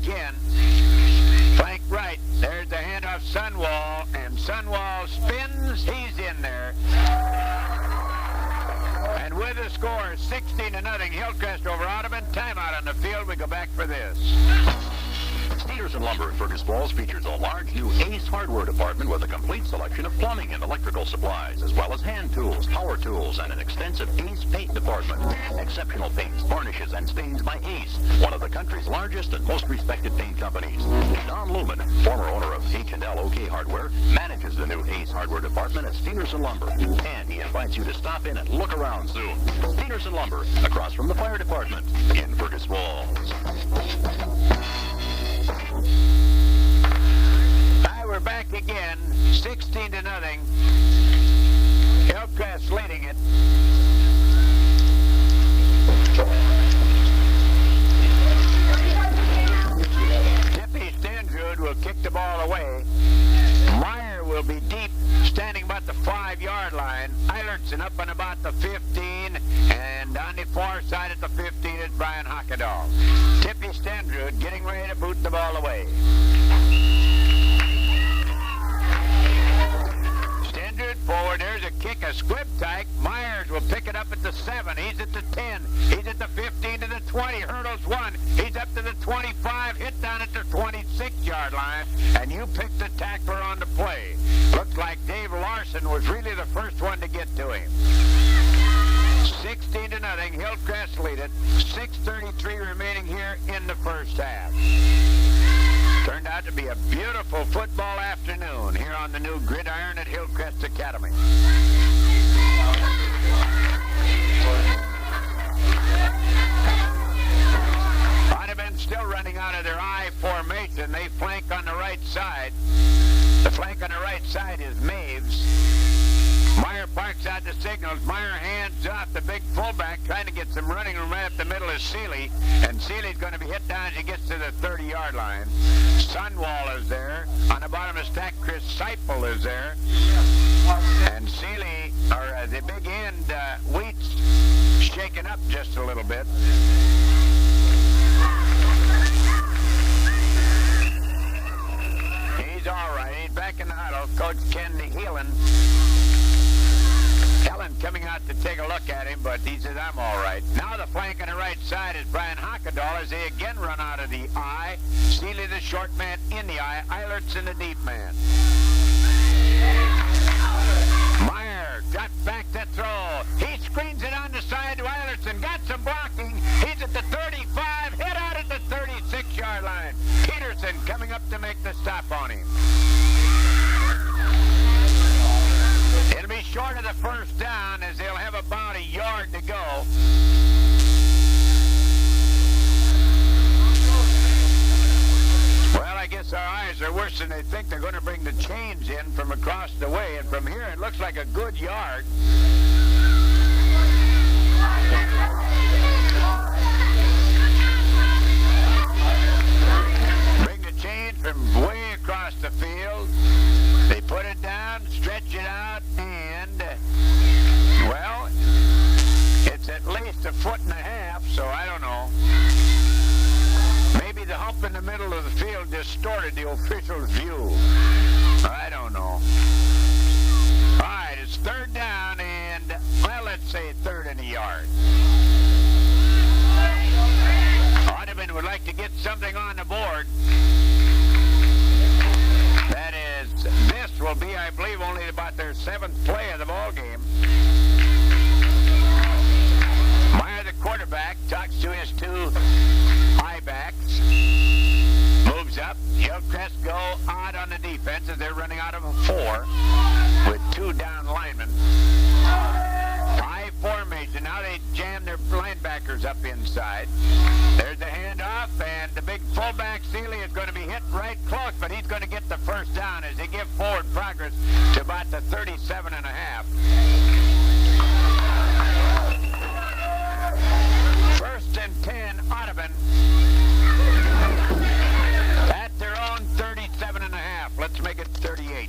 again. Flank right. There's the handoff Sunwall, and Sunwall spins. He's in there. And with the score 16-0, Hillcrest over Audubon. Timeout on the field. We go back for this. Stevenson Lumber in Fergus Falls features a large new Ace hardware department with a complete selection of plumbing and electrical supplies, as well as hand tools, power tools, and an extensive Ace paint department. Exceptional paints, varnishes, and stains by Ace, one of the country's largest and most respected paint companies. Don Lumen, former owner of H&L OK Hardware, manages the new Ace hardware department at Stevenson Lumber, and he invites you to stop in and look around soon. Stevenson Lumber, across from the fire department in Fergus Falls. We're back again, 16-0. Hillcrest leading it. Tippy Stendrud will kick the ball away. Meyer will be deep, standing about the 5-yard line. Eilertson up on about the 15, and on the far side at the 15 is Brian Hockedahl. Tippy Stendrud getting ready to boot the ball away. Stendrud forward. There's a kick, a squib tyke. Myers will pick it up at the 7. He's at the 10. He's at the 15 to the 20. Hurdles 1. He's up to the 25. Hit down at the 26-yard line. And you picked the tackler on the play. Looks like Dave Larson was really the first one to get to him. 16-0. Hillcrest lead it. 6:33 remaining here in the first half. Turned out to be a beautiful football afternoon here on the new gridiron at Hillcrest Academy. Audubon still running out of their I formation. They flank on the right side. The flank on the right side is Maves. Meyer parks out the signals. Meyer hands off the big fullback, trying to get some running room right up the middle of Seeley. And Seeley's going to be hit down as he gets to the 30-yard line. Sunwall is there. On the bottom of the stack, Chris Seipel is there. And Seeley, or the big end, Wheat's shaken up just a little bit. He's all right. He's back in the huddle. Coach Ken Heelan coming out to take a look at him, but he says, I'm all right. Now the flank on the right side is Brian Hockedahl as they again run out of the I. Seeley, the short man, in the I. Eilertson, the deep man. Meyer got back to throw. He screens it on the side to Eilertson. Got some blocking. He's at the 35. Hit out at the 36-yard line. Peterson coming up to make the stop on him. It'll be short of the first down as they'll have about a yard to go. Well, I guess our eyes are worse than they think. They're going to bring the chains in from across the way, and from here it looks like a good yard. Bring the chains from way across the field. They put it down, stretch it out, and, well, it's at least 1.5 feet, so I don't know. Maybe the hump in the middle of the field distorted the official's view. I don't know. All right, it's 3rd down, and, well, let's say 3rd and a yard. Audubon would like to get something on the board. That is, this will be, I believe, only about their 7th play of the ball game. Meyer, the quarterback, talks to his 2 high-backs. Moves up. Hillcrest go odd on the defense as they're running out of a 4 with 2 down linemen. I formation. Now they jam their linebackers up inside. There's the handoff, and the big fullback, Seeley, is going to be hit right close, but he's going to get the first down as they give forward progress to about the 37.5. First and 10, Audubon. At their own 37.5. Let's make it 38.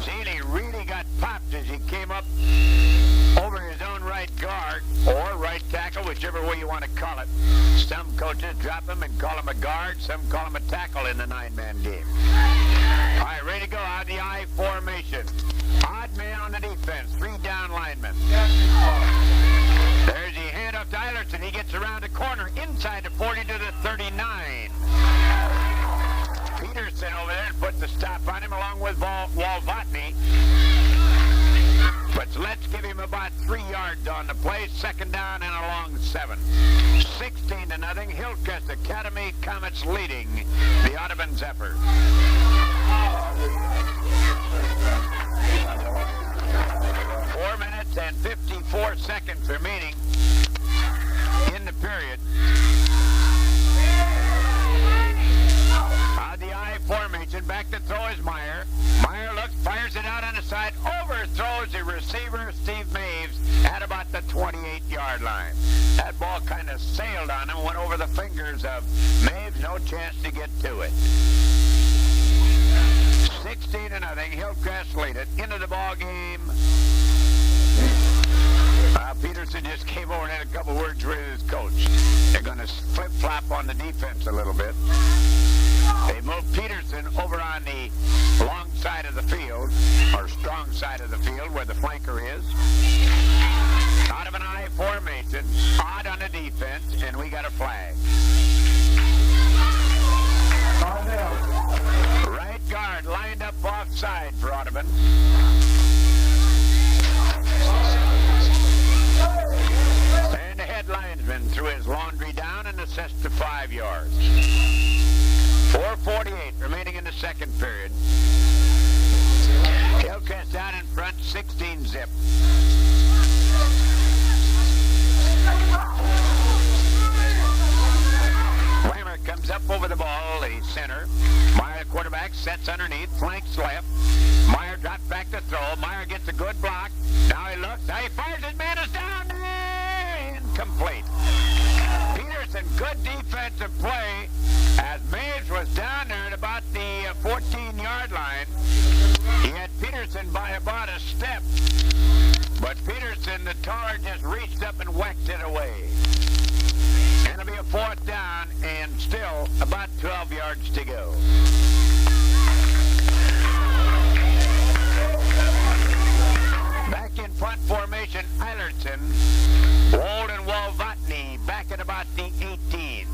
Seeley really got popped as he came up over his own right guard, or right tackle, whichever way you want to call it. Some coaches drop him and call him a guard. Some call him a tackle in the 9-man game. All right, ready to go. Out of the I formation. Odd man on the defense. 3 down linemen. There's the handoff to Eilertson. He gets around the corner inside the 40 to the 39. Peterson over there puts the stop on him along with Walvatney. But let's give him about 3 yards on the play. 2nd down and a long 7. 16-0. Hillcrest Academy Comets leading the Audubon Zephyrs. 4 minutes and 54 seconds remaining in the period. The I formation. Back to throw is Meyer. Meyer looks, fires it out on the side, overthrows the receiver, Steve Maves, at about the 28-yard line. That ball kind of sailed on him, went over the fingers of Maves. No chance to get to it. 16-0. Hillcrest lead it into the ball game. Peterson just came over and had a couple words with his coach. They're going to flip-flop on the defense a little bit. They move Peterson over on the long side of the field, or strong side of the field, where the flanker is. Out of an I formation, odd on the defense, and we got a flag. Right guard lined up offside for Audubon. And the head linesman threw his laundry down and assessed to 5 yards. 4:48 remaining in the second period. Hillcrest out in front, 16-zip. Weimer comes up over the ball, the center. Meyer, the quarterback, sets underneath, flanks left. Meyer drops back to throw. Meyer gets a good block. Now he looks. Now he fires. His man is down. Incomplete. Peterson, good defensive play as Maves was down there at about the 14-yard line. He had Peterson by about a step, but Peterson, the taller, just reached up and whacked it away. And it'll be a 4th down and still about 12 yards to go. Back in front formation, Eilertson, Wold and Walvatney back at about the 18.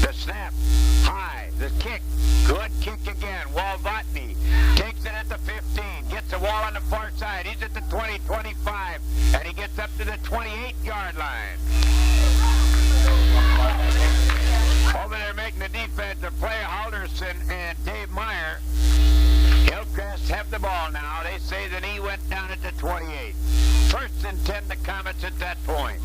The snap, high, the kick, good kick again. Walvatney takes it at the 15, gets the wall on the far side. He's at the 20, 25, and he gets up to the 28-yard line. Over there making the defensive play, Halderson and Dave Meyer. Hillcrest have the ball now. They say the knee went down at the 28. 1st and 10, the Comets at that point.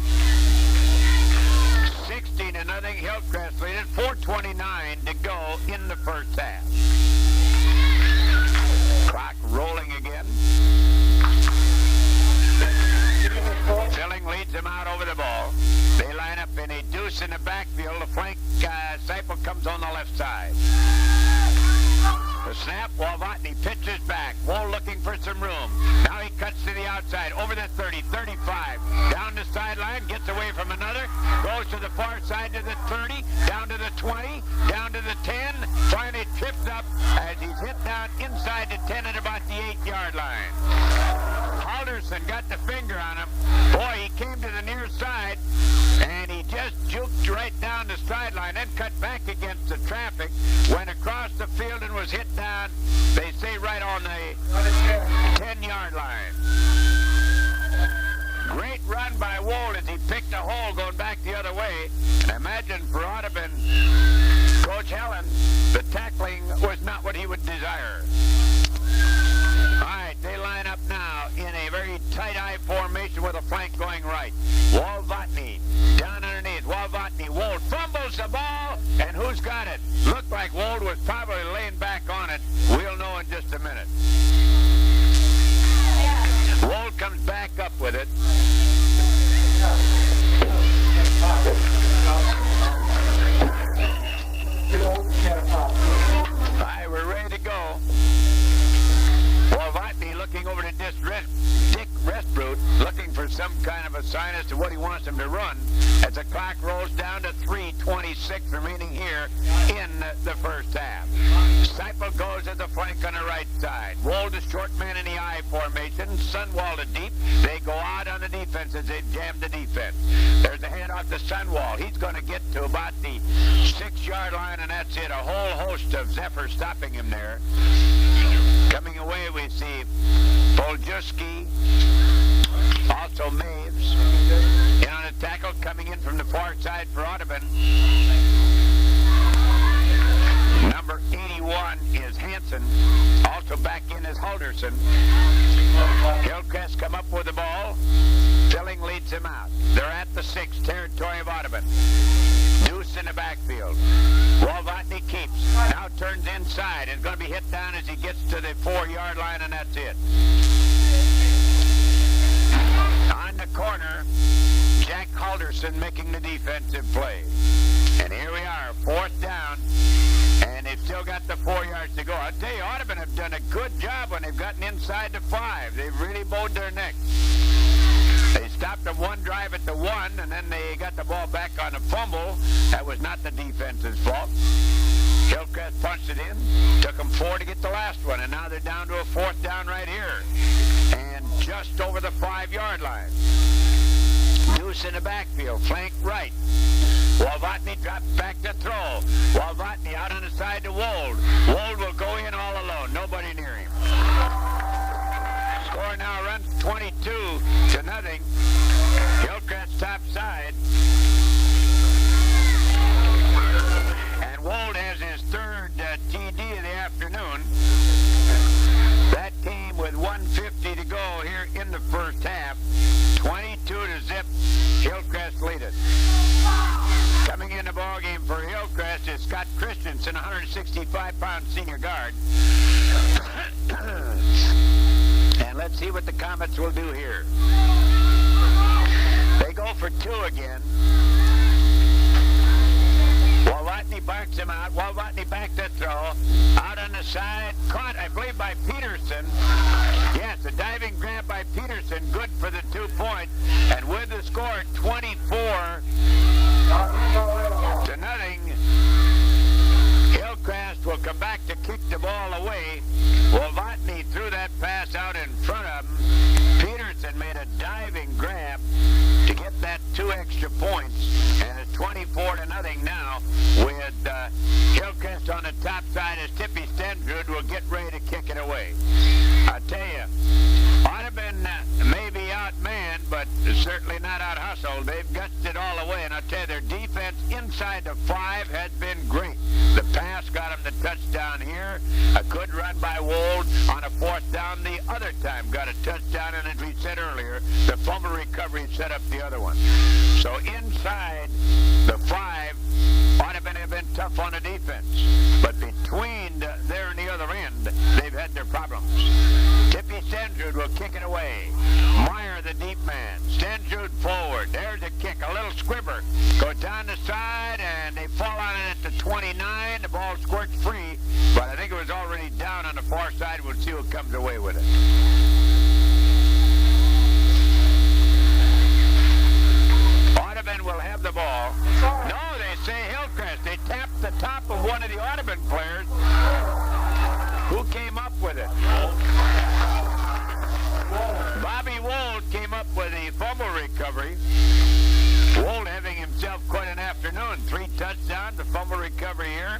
16-0, Hillcrest leading. 4:29 to go in the first half. Clock rolling again. Filling leads them out over the ball. They line up in a deuce in the backfield. The flank Seipel comes on the left side. The snap, Walvatney pitches back. Wold looking for some room. Now he cuts to the outside, over the 30, 35, down the sideline, gets away from another, goes to the far side to the 30, down to the 20, down to the 10, finally trips up as he's hit down inside the 10 at about the 8-yard line. Halderson got the finger on him. Boy, he came to the near side, and he just juked right down the sideline, then cut back against the traffic, went across the field and was hit down, they say, right on the 10-yard line. Great run by Wold as he picked a hole going back the other way. And I imagine for Audubon, Coach Helen, the tackling was not what he would desire. All right, they line up now in a very tight I formation with a flank going right. Walvatney down underneath. Walvatney, Wold fumbles the ball, and who's got it? Looked like Wold was probably laying back on it. We'll know in just a minute. Wold comes back up with it. All right, we're ready to go. Walvatney looking over to Dick Restbrute, looking for some kind of a sign as to what he wants him to run as the clock clock rolls down to 3:26 remaining here in the first half. Seipel goes at the flank on the right side. Wold, a short man in the I formation. Sunwall to deep. They go out on the defense as they jam the defense. There's a handoff to Sunwall. He's going to get to about the 6-yard line, and that's it. A whole host of Zephyrs stopping him there. Coming away, we see Poljuski, also Maves. In on a tackle, coming in from the far side for Audubon. Number 81 is Hansen. Also back in is Halderson. Hillcrest come up with the ball. Filling leads him out. They're at the 6, territory of Audubon. Deuce in the backfield. Walvatney keeps. Now turns inside. Is going to be hit down as he gets to the 4-yard line, and that's it. On the corner, Jack Halderson making the defensive play. And here we are, 4th down. And they've still got the 4 yards to go. I'll tell you, Audubon have done a good job when they've gotten inside the 5. They've really bowed their necks. They stopped them one drive at the 1, and then they got the ball back on a fumble. That was not the defense's fault. Hillcrest punched it in. Took them 4 to get the last one, and now they're down to a 4th down right here. And just over the 5-yard line. Deuce in the backfield, flank right. Walvatney drops back to throw. Walvatney out on the side to Wold. Wold will go in all alone. Nobody near him. Score now runs 22-0. Hillcrest top side. And Wold has his 3rd TD of the afternoon. That came with 1:50 to go here in the first half. 22-0. Hillcrest lead it. Coming in the ballgame for Hillcrest is Scott Christensen, 165-pound senior guard. And let's see what the Comets will do here. They go for 2 again. Walvatney barks him out. Walvatney back to throw. Out on the side. Caught, I believe, by Peterson. Yes, a diving grab by Peterson. Good for the 2 points. And with the score, 24-0. Hillcrest will come back to kick the ball away. Walvatney threw that pass out in front of him. Peterson made a diving grab to get that 2 extra points. And it's 24-0 now with Hillcrest on the top side as Tippy Stendrud will get ready to kick it away. I tell you, Audubon may be outmanned, but certainly not out-hustled. They've gutsed it all away, and I tell you, their defense inside the 5 has been great. The pass got them the touchdown here. A good run by Wold on a 4th down. The other time got a touchdown, and as we said earlier, the fumble recovery set up the other one. So inside the 5, Audubon have been tough on the defense. But between there and the other end, they've had their problems. Tippy Stendrud will kick it away. Meyer, the deep man. Stendrud forward. There's a kick. A little squibber. Goes down the side, and they fall on it at the 29. The ball squirts free, but I think it was already down on the far side. We'll see who comes away with it. Audubon will have the ball. No, they say Hillcrest. They tapped the top of one of the Audubon players. Who came up with it? Bobby Wold came up with the fumble recovery. Wold having himself quite an afternoon. 3 touchdowns, the fumble recovery here.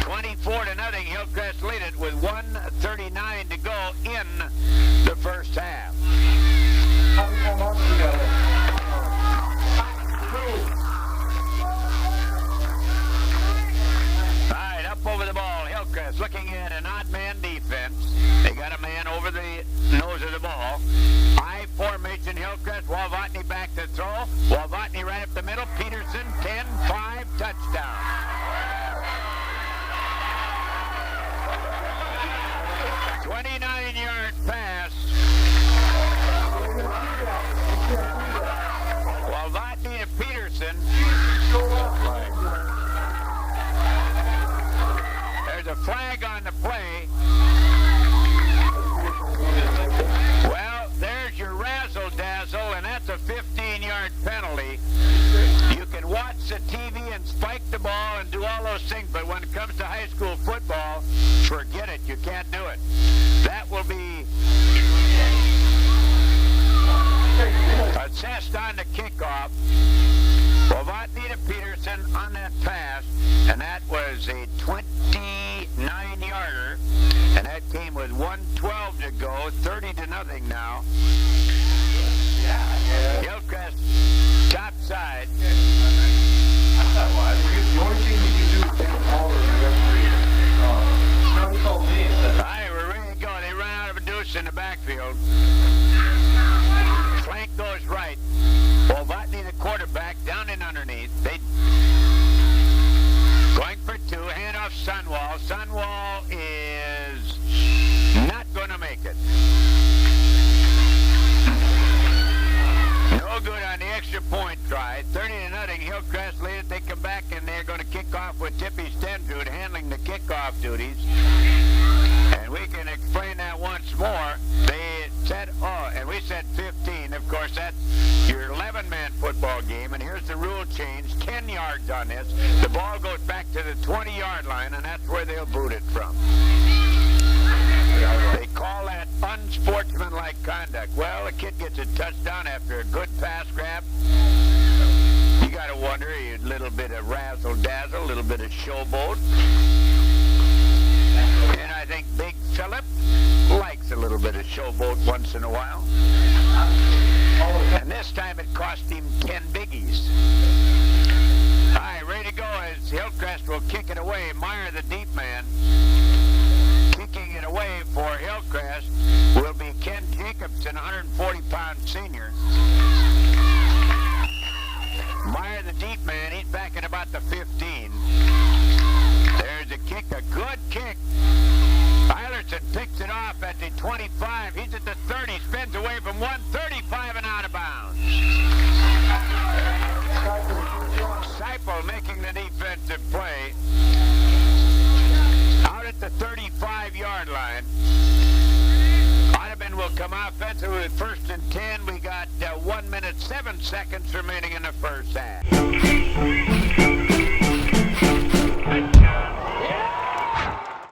24-0. Hillcrest lead it with 1:39 to go in the first half. All right, up over the ball. Hillcrest looking at an odd man defense. They got a man over the nose of the ball. I formation Hillcrest. Walvatney back to throw. Walvatney right up the middle. Peterson, 10-5, touchdown. A 29-yard pass. Walvatney to Peterson. There's a flag on the play. Well, there's your razzle-dazzle, and that's a 15. 10-yard penalty. You can watch the TV and spike the ball and do all those things, but when it comes to high school football, forget it. You can't do it. That will be assessed on the kickoff. Novotny to Peterson on that pass, and that was a 29-yarder, and that came with 1:12 to go, 30-0 now. Hillcrest top side. The only thing you can do is take a ball or the referee. Now he called me and said, All right, we're ready to go. They run out of a deuce in the backfield. Flank goes right. Novotny, the quarterback, down and underneath. They going for two. Handoff Sunwall. Sunwall is not going to make it. No good on the extra point try. 30-0. Hillcrest lead it. They come back and they're going to kick off with Tippy Stenjude handling the kickoff duties. And we can explain that once more. They said, and we said 15. Of course, that's your 11-man football game. And here's the rule change. 10 yards on this. The ball goes back to the 20-yard line, and that's where they'll boot it from. They call that unsportsmanlike conduct. Well, the kid gets a touchdown after a good pass grab. You got to wonder, a little bit of razzle-dazzle, a little bit of showboat. And I think Big Phillip likes a little bit of showboat once in a while. And this time it cost him 10 biggies. All right, ready to go as Hillcrest will kick it away. Meyer, the deep man. Kicking it away for Hillcrest will be Ken Jacobson, 140-pound senior. Meyer, the deep man, he's back at about the 15. There's a kick, a good kick. Eilerson picks it off at the 25. He's at the 30, spins away from 135 and out of bounds. Seipel making the defensive play. Out at the 35-yard line. Audubon will come offensive with 1st and 10. We got 1 minute, 7 seconds remaining in the first half.